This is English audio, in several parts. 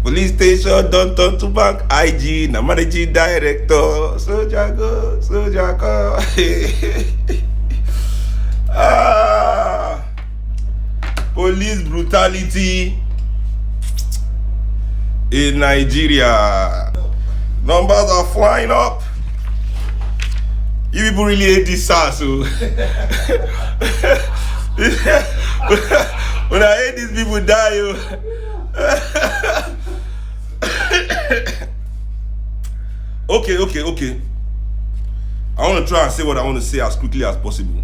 Police station don't turn to bank. IG, na managing director. Soldier go, soldier go. Police brutality in Nigeria. Numbers are flying up. You people really hate this SARS, so when I hate these people die, yo. Okay. I want to try and say what I want to say as quickly as possible.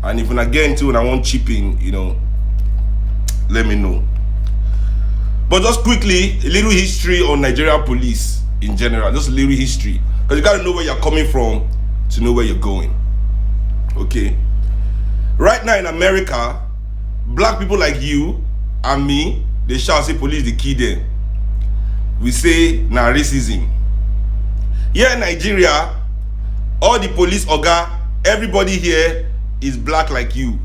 And if when I get into it, I want chip in, let me know. But just quickly, a little history on Nigerian police in general. Just a little history. Because you got to know where you're coming from to know where you're going. Okay? Right now in America, black people like you and me, they shout, say police, they kill them. We say, nah, racism. Here in Nigeria, all the police oga, everybody here is black like you.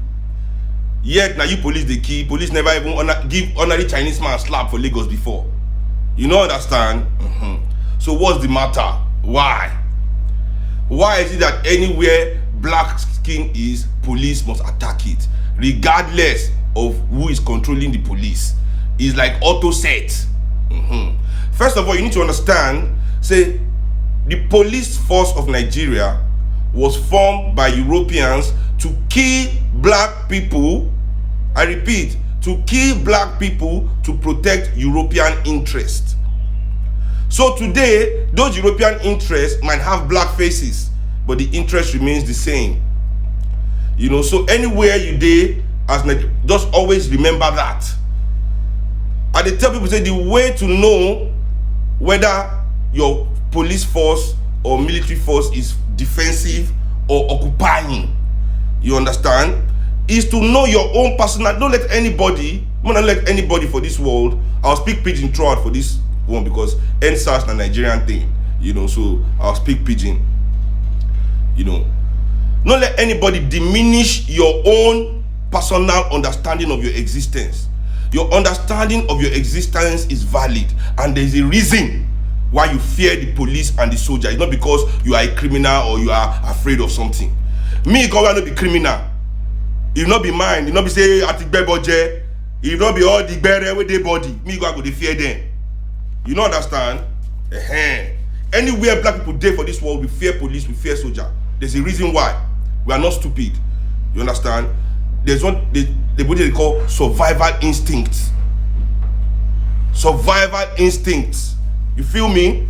Yet now you police the key. Police never even give honorary Chinese man a slap for Lagos before. You don't understand? So what's the matter? Why? Why is it that anywhere black skin is, police must attack it, regardless of who is controlling the police? It's like auto set. First of all, you need to understand, say, the police force of Nigeria was formed by Europeans to kill black people. I repeat, to kill black people to protect European interests. So today, those European interests might have black faces, but the interest remains the same. So anywhere you dey, just always remember that. And they tell people, say, the way to know whether your police force or military force is defensive or occupying, you understand, is to know your own personal. Don't let anybody, for this world. I'll speak pidgin throughout for this one because NSAS is a Nigerian thing, so I'll speak pidgin. Don't let anybody diminish your own personal understanding of your existence. Your understanding of your existence is valid, and there's a reason why you fear the police and the soldier. It's not because you are a criminal or you are afraid of something. Me, God will not be criminal. It will not be mine. It will not be say atikbe boje. It will not be all the bere with their body. Me, God will fear them. You don't understand? Anywhere black people dey for this world, we fear police, we fear soldier. There's a reason why. We are not stupid. You understand? There's what they call survival instinct. Survival instinct. You feel me?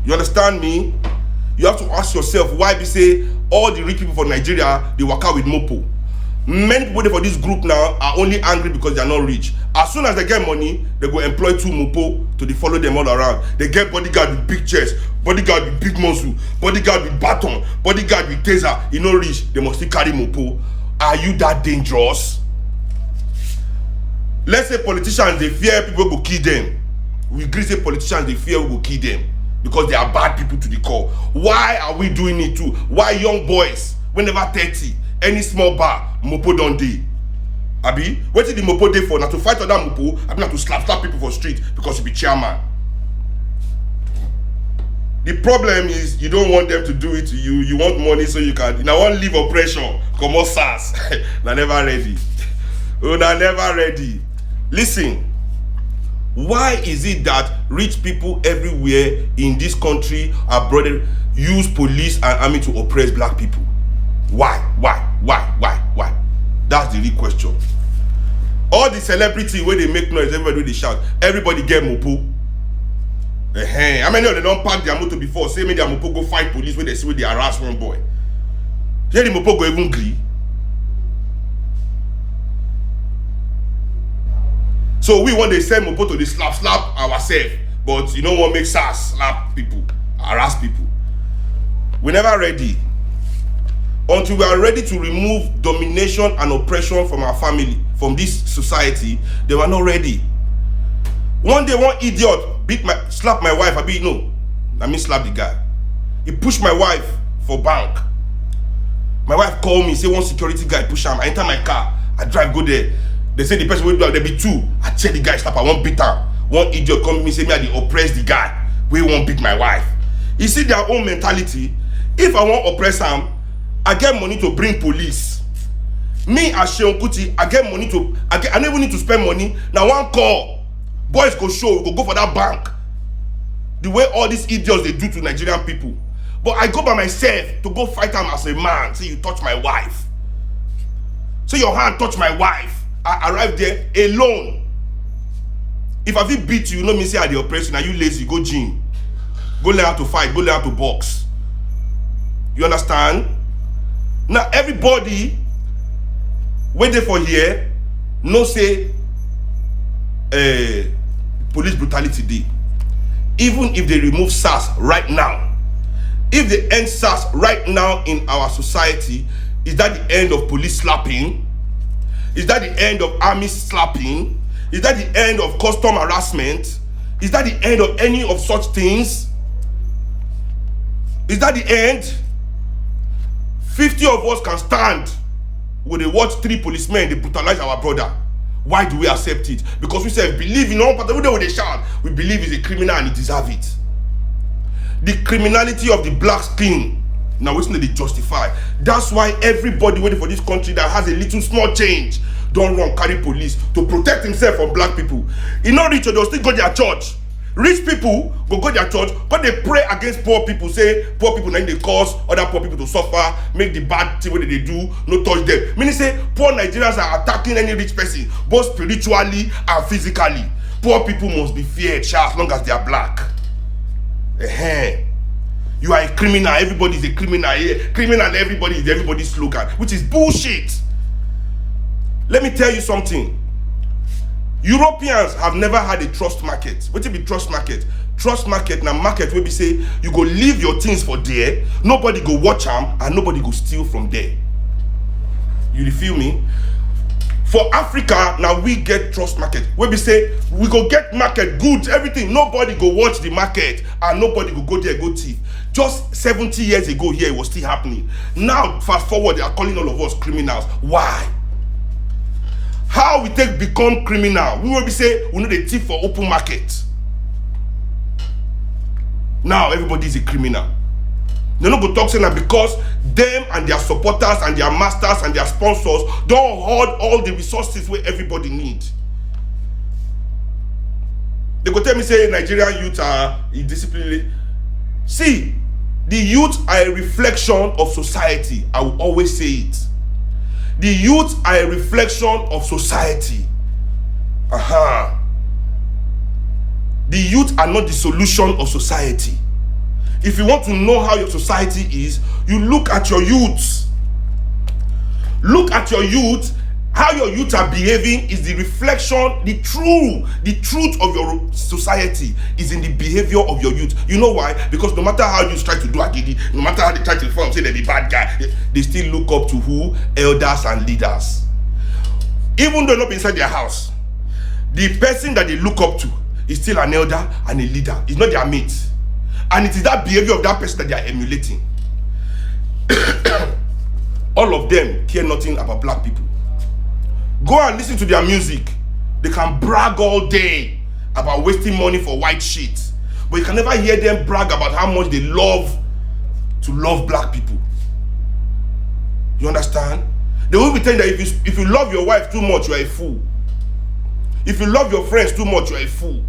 You understand me? You have to ask yourself why we say all the rich people for Nigeria, they work out with mopo. Many people for this group now are only angry because they are not rich. As soon as they get money, they go employ 2 mopo to follow them all around. They get bodyguard with big chest, bodyguard with big muscle, bodyguard with baton, bodyguard with taser. You know rich, they must still carry mopo. Are you that dangerous? Let's say politicians, they fear people go kill them. We agree say politicians, they fear we go kill them because they are bad people to the core. Why are we doing it too? Why young boys, whenever 30, any small bar, mopo don't dey? Abi, what did the mopo dey for? Now to fight other mopo, abi not to slap people for street because you be chairman. The problem is you don't want them to do it to you. You want money so you can. Now want leave oppression. Come on, SARS. They're never ready. Oh, they're never ready. Listen. Why is it that rich people everywhere in this country abroad use police and army to oppress black people? Why? That's the real question. All the celebrity where they make noise, everybody they shout, everybody get mopo. How many of them don't park their motor before? Say me their mopo go fight police when they see where they harass one boy. Here the mopo go even gree. So we want to send mopo to the slap ourselves, but you don't want to make SARS slap people, harass people. We're never ready. Until we are ready to remove domination and oppression from our family, from this society, they were not ready. One day, one idiot slap my wife. Slap the guy. He pushed my wife for bank. My wife called me, say one security guy push him. I enter my car, I drive go there. They say the person will do that, there be two. I tell the guy, stop, I won't beat her. One idiot come to me say me I dey oppress the guy. We won't beat my wife. You see their own mentality. If I want oppress him, I get money to bring police. Me as Seun Kuti, I get money to I don't even need to spend money. Now one call, boys go show, we go for that bank. The way all these idiots they do to Nigerian people. But I go by myself to go fight them as a man. Say you touch my wife. Say your hand touch my wife. I arrive there alone. If I feel beat you, you know me say I dey oppress you. Now you lazy, go gym. Go learn how to fight, go learn how to box. You understand? Now everybody waiting for here, no say police brutality day. Even if they remove SARS right now, if they end SARS right now in our society, is that the end of police slapping? Is that the end of army slapping? Is that the end of custom harassment? Is that the end of any of such things? Is that the end? 50 of us can stand when they watch 3 policemen, they brutalize our brother. Why do we accept it? Because we say, believe in all part of the way they shout, we believe he's a criminal and he deserves it. The criminality of the black skin, now it's not they justify. That's why everybody waiting for this country that has a little small change don't run carry police to protect himself from black people. In not rich, they'll still go to their church. Rich people go to their church, but they pray against poor people. Say poor people now they cause other poor people to suffer, make the bad thing what they do, no touch them. Meaning say poor Nigerians are attacking any rich person, both spiritually and physically. Poor people must be feared, as long as they are black. You are a criminal, everybody is a criminal. Criminal, everybody is everybody's slogan, which is bullshit. Let me tell you something. Europeans have never had a trust market. What is be trust market? Trust market na market where we say you go leave your things for there, nobody go watch them, and nobody go steal from there. You feel me? For Africa, now we get trust market. Where we say we go get market goods, everything. Nobody go watch the market, and nobody go there, go thief. Just 70 years ago here, it was still happening. Now, fast forward, they are calling all of us criminals. Why? How we take become criminal? We will be say we know the thief for open market. Now everybody is a criminal. They not go talk saying that because them and their supporters and their masters and their sponsors don't hold all the resources where everybody needs. They go tell me say Nigerian youth are indisciplined. See, the youth are a reflection of society. I will always say it. The youth are a reflection of society. The youth are not the solution of society. If you want to know how your society is, you look at your youth. Look at your youth. How your youth are behaving is the reflection, the truth of your society is in the behavior of your youth. You know why? Because no matter how you try to do agidi, no matter how they try to form, say they're the bad guy, they still look up to who? Elders and leaders. Even though not inside their house, the person that they look up to is still an elder and a leader. It's not their mate. And it is that behavior of that person that they are emulating. All of them care nothing about black people. Go and listen to their music. They can brag all day about wasting money for white shit. But you can never hear them brag about how much they love to love black people. You understand? They will be telling that if you love your wife too much, you are a fool. If you love your friends too much, you are a fool.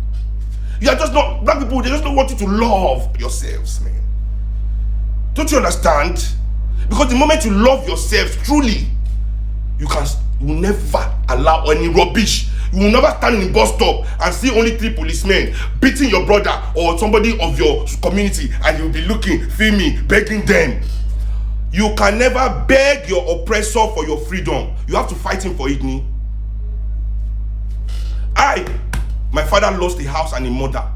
You are just not, black people, they just don't want you to love yourselves, man. Don't you understand? Because the moment you love yourselves truly, you will never allow any rubbish. You will never stand in the bus stop and see only 3 policemen beating your brother or somebody of your community, and you'll be looking, filming, begging them. You can never beg your oppressor for your freedom. You have to fight him for it. My father lost a house and a mother.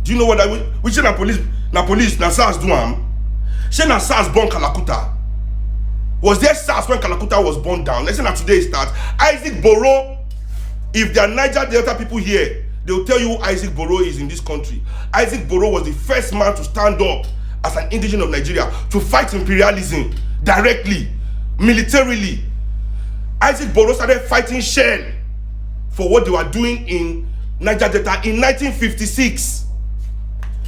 Do you know what which na police na SARS do am? She na SARS born Kalakuta. Was there SARS when Kalakuta was burned down? Let's say now today start. Isaac Boro, if there are Niger Delta people here, they will tell you who Isaac Boro is in this country. Isaac Boro was the first man to stand up as an indigenous of Nigeria to fight imperialism directly, militarily. Isaac Boro started fighting Shell for what they were doing in Niger Delta in 1956.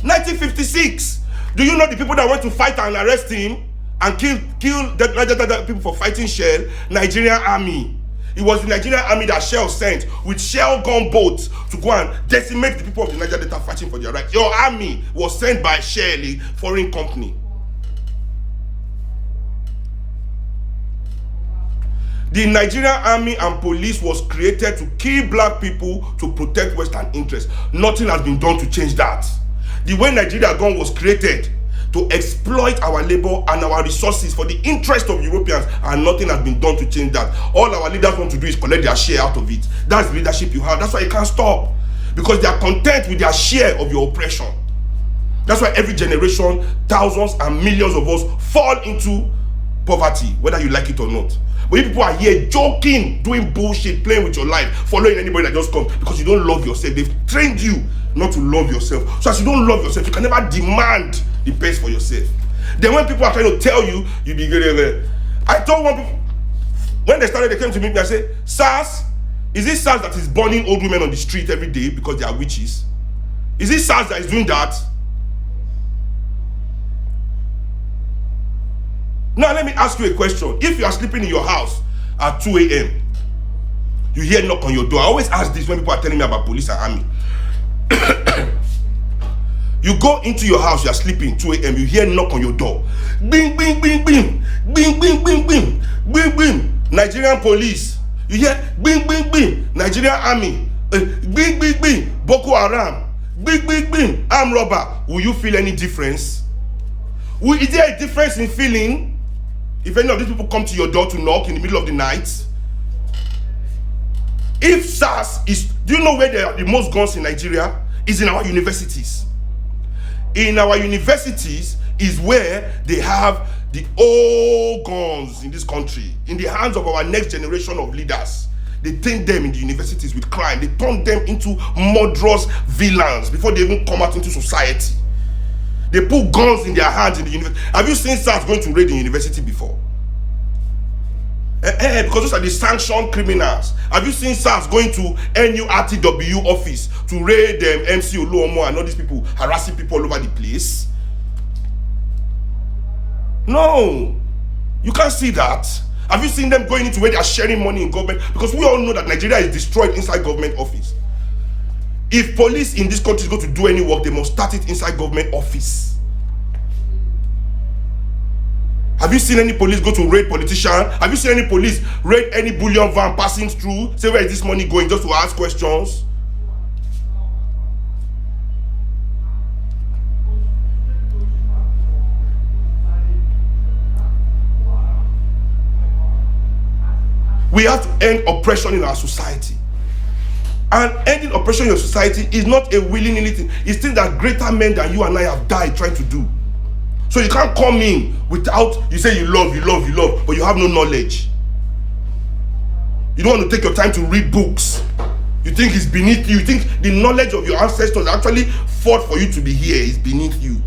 1956. Do you know the people that went to fight and arrest him and kill the Niger Delta people for fighting Shell? Nigerian army. It was the Nigerian army that Shell sent with Shell gunboats to go and decimate the people of the Niger Delta fighting for their rights. Your army was sent by Shell, a foreign company. The Nigerian army and police was created to kill black people to protect Western interests. Nothing has been done to change that. The way Nigeria Gun was created to exploit our labor and our resources for the interest of Europeans, and nothing has been done to change that. All our leaders want to do is collect their share out of it. That's the leadership you have. That's why you can't stop, because they are content with their share of your oppression. That's why every generation, thousands and millions of us fall into poverty, whether you like it or not. But you people are here joking, doing bullshit, playing with your life, following anybody that just comes, because you don't love yourself. They've trained you not to love yourself. So as you don't love yourself, you can never demand the best for yourself. Then when people are trying to tell you, you be getting. I told one people, when they started, they came to me and I said, SARS, is it SARS that is burning old women on the street every day because they are witches? Is it SARS that is doing that? Now let me ask you a question. If you are sleeping in your house at 2 a.m., you hear knock on your door. I always ask this when people are telling me about police and army. You go into your house, you are sleeping, 2 a.m., you hear knock on your door. Bing, bing, bing, bing. Bing, bing, bing, bing. Bing, bing. Nigerian police. You hear bing, bing, bing. Nigerian army. Bing, bing, bing. Boko Haram. Bing, bing, bing. Armed robber. Will you feel any difference? Is there a difference in feeling if any of these people come to your door to knock in the middle of the night? If SARS is, do you know where there are the most guns in Nigeria? Is in our universities. In our universities is where they have the old guns in this country, in the hands of our next generation of leaders. They take them in the universities with crime. They turn them into murderous villains before they even come out into society. They put guns in their hands in the university. Have you seen SARS going to raid the university before? Because those are the sanctioned criminals. Have you seen SARS going to NURTW office to raid them, MC Oluomo and all these people harassing people all over the place? No, you can't see that. Have you seen them going into where they are sharing money in government? Because we all know that Nigeria is destroyed inside government office. If police in this country is going to do any work, they must start it inside government office. Have you seen any police go to raid politician? Have you seen any police raid any bullion van passing through? Say, where is this money going? Just to ask questions. We have to end oppression in our society. And ending oppression in your society is not a willy-nilly thing. It's things that greater men than you and I have died trying to do. So you can't come in without, you say you love, but you have no knowledge. You don't want to take your time to read books. You think it's beneath you. You think the knowledge of your ancestors actually fought for you to be here is beneath you.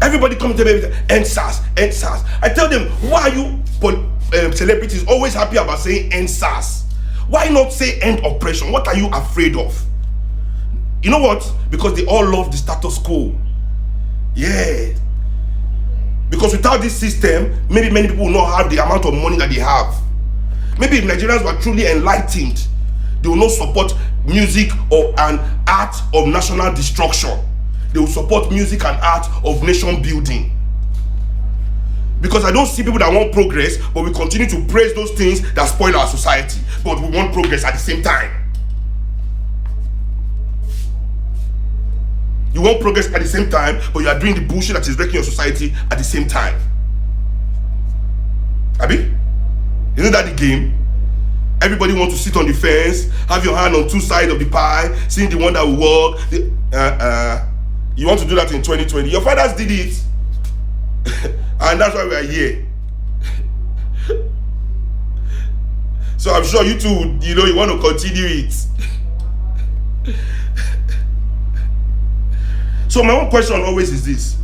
Everybody come to me, end SARS, end SARS. I tell them, why are you celebrities always happy about saying end SARS? Why not say end oppression? What are you afraid of? You know what? Because they all love the status quo. Yeah. Because without this system, maybe many people will not have the amount of money that they have. Maybe if Nigerians were truly enlightened, they will not support music or an art of national destruction. They will support music and art of nation building. Because I don't see people that want progress, but we continue to praise those things that spoil our society. But we want progress at the same time. You want progress at the same time, but you are doing the bullshit that is wrecking your society at the same time. Abi? Isn't that the game? Everybody wants to sit on the fence, have your hand on two sides of the pie, seeing the one that will work. You want to do that in 2020. Your fathers did it. And that's why we are here. So I'm sure you too, you want to continue it. So my own question always is this.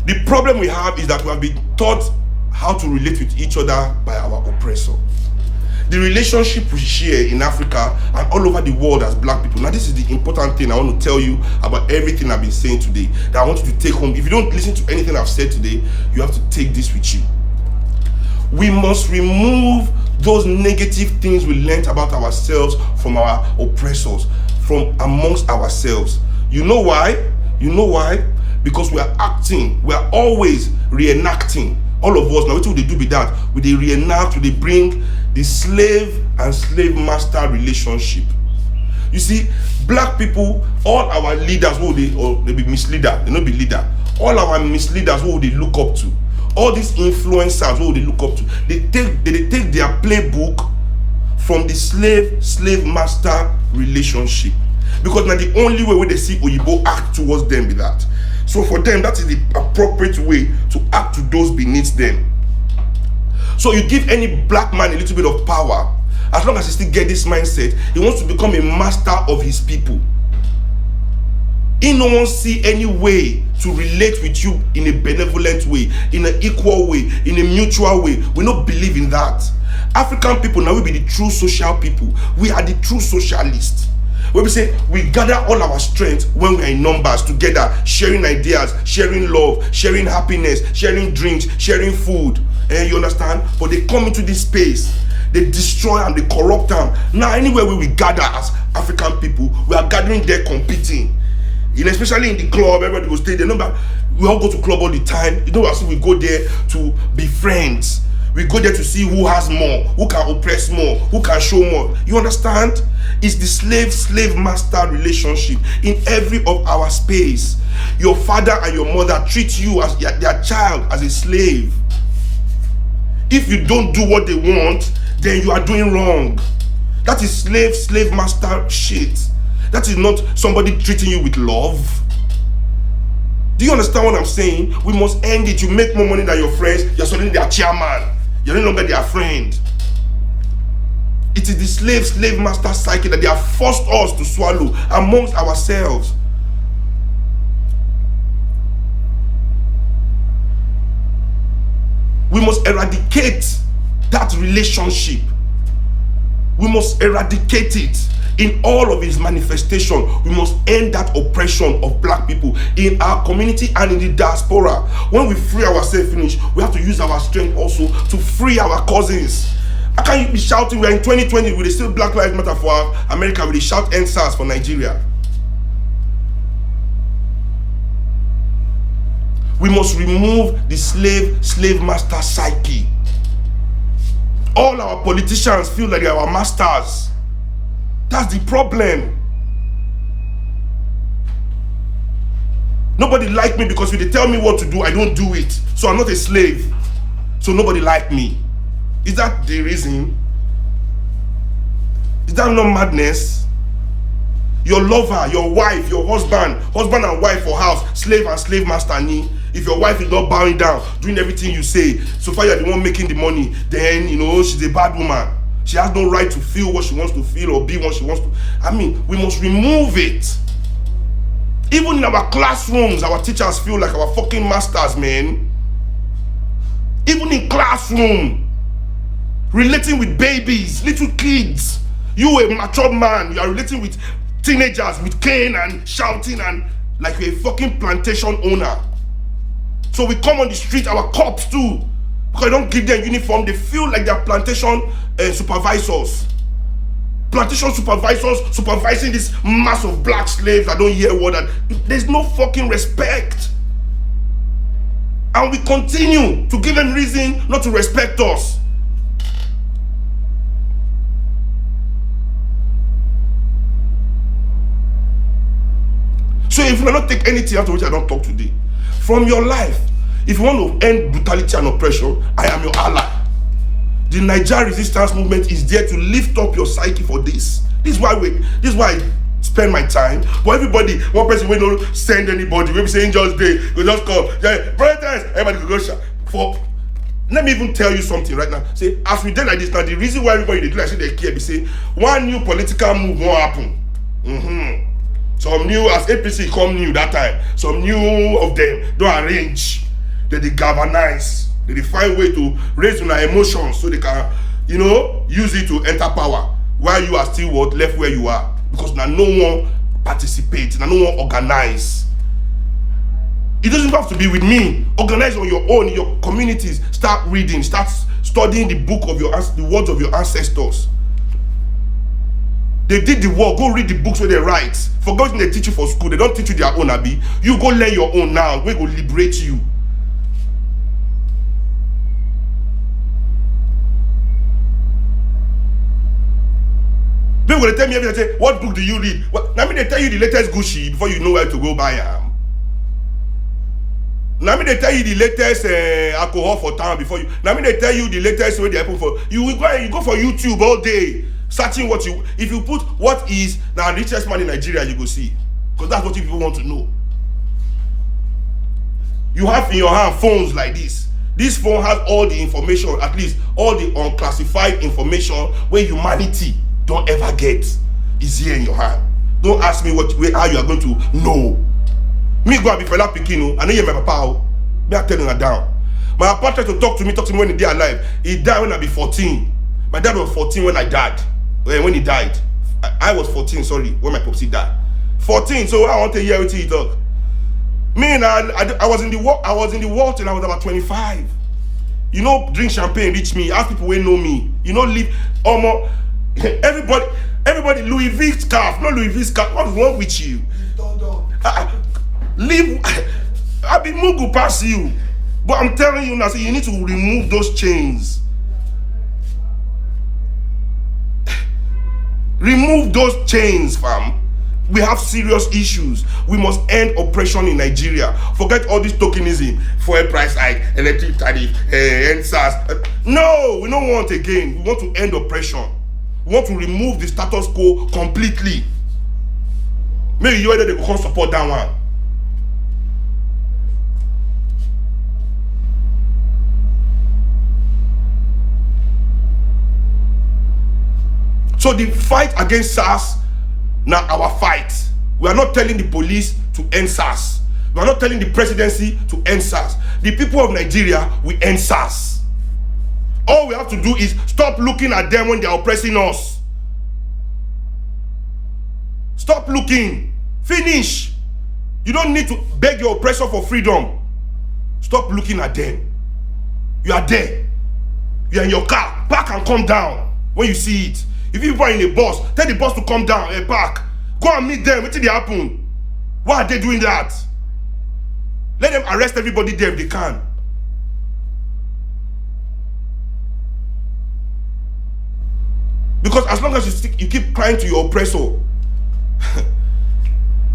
The problem we have is that we have been taught how to relate with each other by our oppressor. The relationship we share in Africa and all over the world as black people. Now this is the important thing I want to tell you about everything I've been saying today, that I want you to take home. If you don't listen to anything I've said today, you have to take this with you. We must remove those negative things we learned about ourselves from our oppressors, from amongst ourselves. You know why? You know why? Because we are acting, we are always reenacting. All of us, now what they do with that? With they reenact, with they bring the slave and slave master relationship. You see, black people, all our leaders, who they be misleader, they not be leader. All our misleaders, who they look up to, all these influencers, who they look up to, they take their playbook from the slave master relationship. Because now the only way where they see Oyibo act towards them be that. So for them, that is the appropriate way to act to those beneath them. So you give any black man a little bit of power, as long as he still get this mindset, he wants to become a master of his people. He no one see any way to relate with you in a benevolent way, in an equal way, in a mutual way. We don't believe in that. African people now will be the true social people. We are the true socialists. When we say we gather all our strength when we are in numbers together, sharing ideas, sharing love, sharing happiness, sharing drinks, sharing food. You understand? But they come into this space, they destroy and they corrupt them. Now anywhere where we gather as African people, we are gathering there competing. Especially in the club, everybody will stay there. We all go to club all the time. You know, as we go there to be friends. We go there to see who has more, who can oppress more, who can show more. You understand? It's the slave master relationship in every of our space. Your father and your mother treat you as their child, as a slave. If you don't do what they want, then you are doing wrong. That is slave master shit. That is not somebody treating you with love. Do you understand what I'm saying? We must end it. You make more money than your friends, you're suddenly their chairman. You're no longer their friend. It is the slave master psyche that they have forced us to swallow amongst ourselves. We must eradicate that relationship. We must eradicate it in all of its manifestation. We must end that oppression of black people in our community and in the diaspora. When we free ourselves finish, we have to use our strength also to free our cousins. How can you be shouting, we're in 2020, we still Black Lives Matter for America, we shout End SARS for Nigeria? We must remove the slave master psyche. All our politicians feel like they are our masters. That's the problem. Nobody like me because if they tell me what to do, I don't do it. So I'm not a slave. So nobody like me. Is that the reason? Is that not madness? Your lover, your wife, your husband and wife for house, slave and slave master ni. If your wife is not bowing down, doing everything you say, so far you're the one making the money, then she's a bad woman. She has no right to feel what she wants to feel or be what she wants to. I mean, we must remove it. Even in our classrooms, our teachers feel like our fucking masters, man. Even in classroom, relating with babies, little kids. You a mature man, you are relating with teenagers with cane and shouting and like you're a fucking plantation owner. So we come on the street, our cops too, because I don't give them uniform, they feel like they're plantation supervisors. Plantation supervisors supervising this mass of black slaves that don't hear word. There's no fucking respect. And we continue to give them reason not to respect us. So if you not take anything out of which I don't talk today, from your life, if you want to end brutality and oppression, I am your ally. The Nigeria resistance movement is there to lift up your psyche for this. This is why I spend my time. But everybody, one person will not send anybody. We'll be saying just day, go just call. Yeah, brothers, everybody go shout. For Let me even tell you something right now. Say, as we did like this now, the reason why everybody they do like they care, be say one new political move won't happen. Some new, as APC come new that time, some new of them don't arrange, they galvanize, they find way to raise their emotions so they can, use it to enter power while you are still left where you are. Because now no one participates, now no one organize. It doesn't have to be with me. Organize on your own in your communities. Start reading, start studying the book of the words of your ancestors. They did the work. Go read the books where they write. Forget what they teach you for school. They don't teach you their own, Abi. You go learn your own now. We go liberate you. People will tell me every day, what book do you read? Now they tell you the latest Gucci before you know where to go buy them. Now they tell you the latest alcohol for town before you. Now they tell you the latest way they happen for. You go for YouTube all day. Searching what you, if you put what is the richest man in Nigeria, you go see, because that's what people want to know. You have in your hand phones like this. This phone has all the information, at least all the unclassified information where humanity don't ever get is here in your hand. Don't ask me how you are going to know. Me go and be fella Pikino, I know you my papa. Me are telling her down. My papa tried to talk to me when he died alive. He died when I be 14. My dad was 14 when I died. When he died, I was 14. Sorry, when my popsy died, 14. So I want to hear what he talk. Me, I was in the world. I was in the world till I was about 25. Drink champagne, reach me. Ask people who know me. Live almost everybody Louis V scarf, not Louis V scarf. What's wrong with you? Live. I be Mugu past you, but I'm telling you now. So you need to remove those chains. Remove those chains, fam. We have serious issues. We must end oppression in Nigeria. Forget all this tokenism, fuel price hike, electric tariff, end SARS. No, we don't want again. We want to end oppression. We want to remove the status quo completely. Maybe you either they can't support that one. So the fight against SARS, now our fight. We are not telling the police to end SARS. We are not telling the presidency to end SARS. The people of Nigeria will end SARS. All we have to do is stop looking at them when they are oppressing us. Stop looking. Finish. You don't need to beg your oppressor for freedom. Stop looking at them. You are there. You are in your car. Park and come down when you see it. If you are in a bus, tell the bus to come down and park. Go and meet them. What did they happen? Why are they doing that? Let them arrest everybody there if they can. Because as long as you keep crying to your oppressor,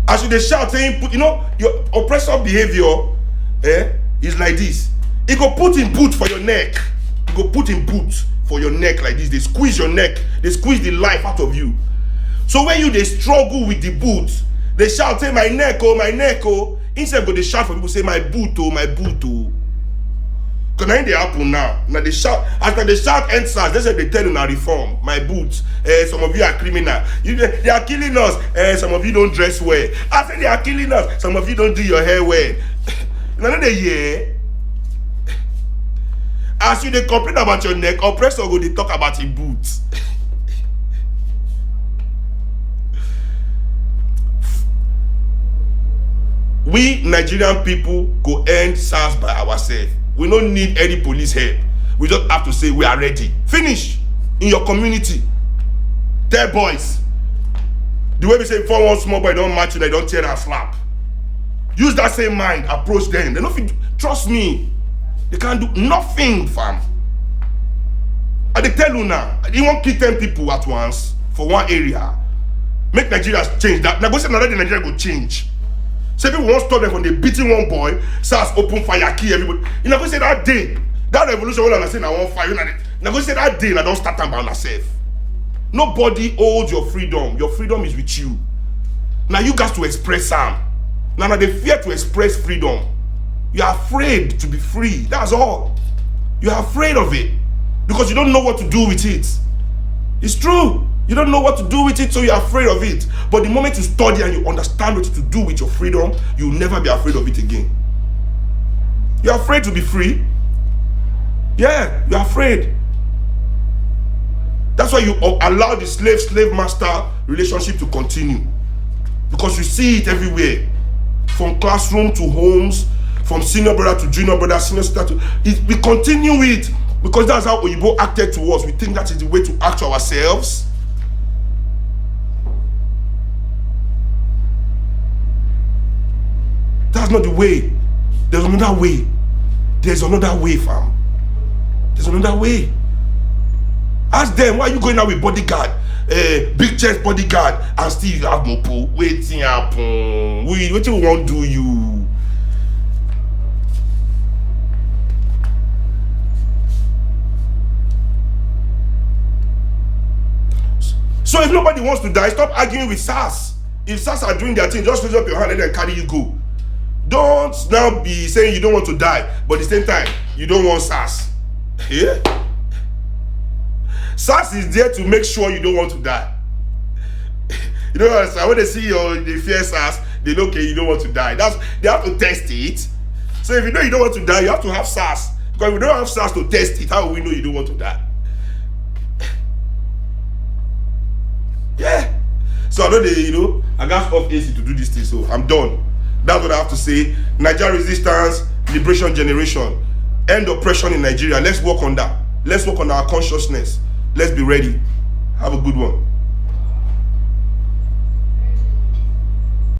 as you shout saying, your oppressor behavior is like this. It go put in boot for your neck. It go put in boot for your neck like this. They squeeze your neck. They squeeze the life out of you. So when they struggle with the boot, they shout, say, my neck, oh. Instead of they shout for people, say, my boot, oh. Because now they happen now. Now they shout, after they shout answers, they say they tell you now reform. My boots, some of you are criminal. They are killing us. Some of you don't dress well. I say they are killing us. Some of you don't do your hair well. Now they hear. As you they complain about your neck, oppressor go they talk about your boots. We Nigerian people go end SARS by ourselves. We don't need any police help. We just have to say we are ready. Finish in your community. Tell boys. The way we say before one small boy don't match you, they don't tear and slap. Use that same mind. Approach them. They don't trust me. They can't do nothing, fam. And they tell you now, they won't kill 10 people at once for one area. Make Nigeria change that. Now go say another day Nigeria go change. Say people won't stop them from they beating one boy, SARS open fire, kill everybody. You know, go say that day, that revolution when I say I want fire. Now go say that day, I don't start time by myself. Nobody holds your freedom. Your freedom is with you. Now you got to express some. Now they fear to express freedom. You are afraid to be free. That's all. You are afraid of it because you don't know what to do with it. It's true. You don't know what to do with it, so you're afraid of it. But the moment you study and you understand what to do with your freedom, you'll never be afraid of it again. You're afraid to be free. Yeah, you're afraid. That's why you allow the slave master relationship to continue, because you see it everywhere, from classroom to homes, from senior brother to junior brother, senior sister to we continue it because that's how Oyibo acted to us. We think that is the way to act to ourselves. That's not the way. There's another way. There's another way, fam. There's another way. Ask them, why are you going out with bodyguard, big chest bodyguard, and still you have mopo? Waiting happen. What you want do you? So if nobody wants to die, stop arguing with SARS. If SARS are doing their thing, just raise up your hand and then carry you go. Don't now be saying you don't want to die, but at the same time, you don't want SARS. Yeah? SARS is there to make sure you don't want to die. You know what I'm saying? When they see they fear SARS, they know, okay, you don't want to die. They have to test it. So if you know you don't want to die, you have to have SARS. Because if you don't have SARS to test it, how will we know you don't want to die? Yeah. So I know I got off AC to do this thing, so I'm done. That's what I have to say. Nigeria resistance, liberation generation, end oppression in Nigeria. Let's work on that. Let's work on our consciousness. Let's be ready. Have a good one.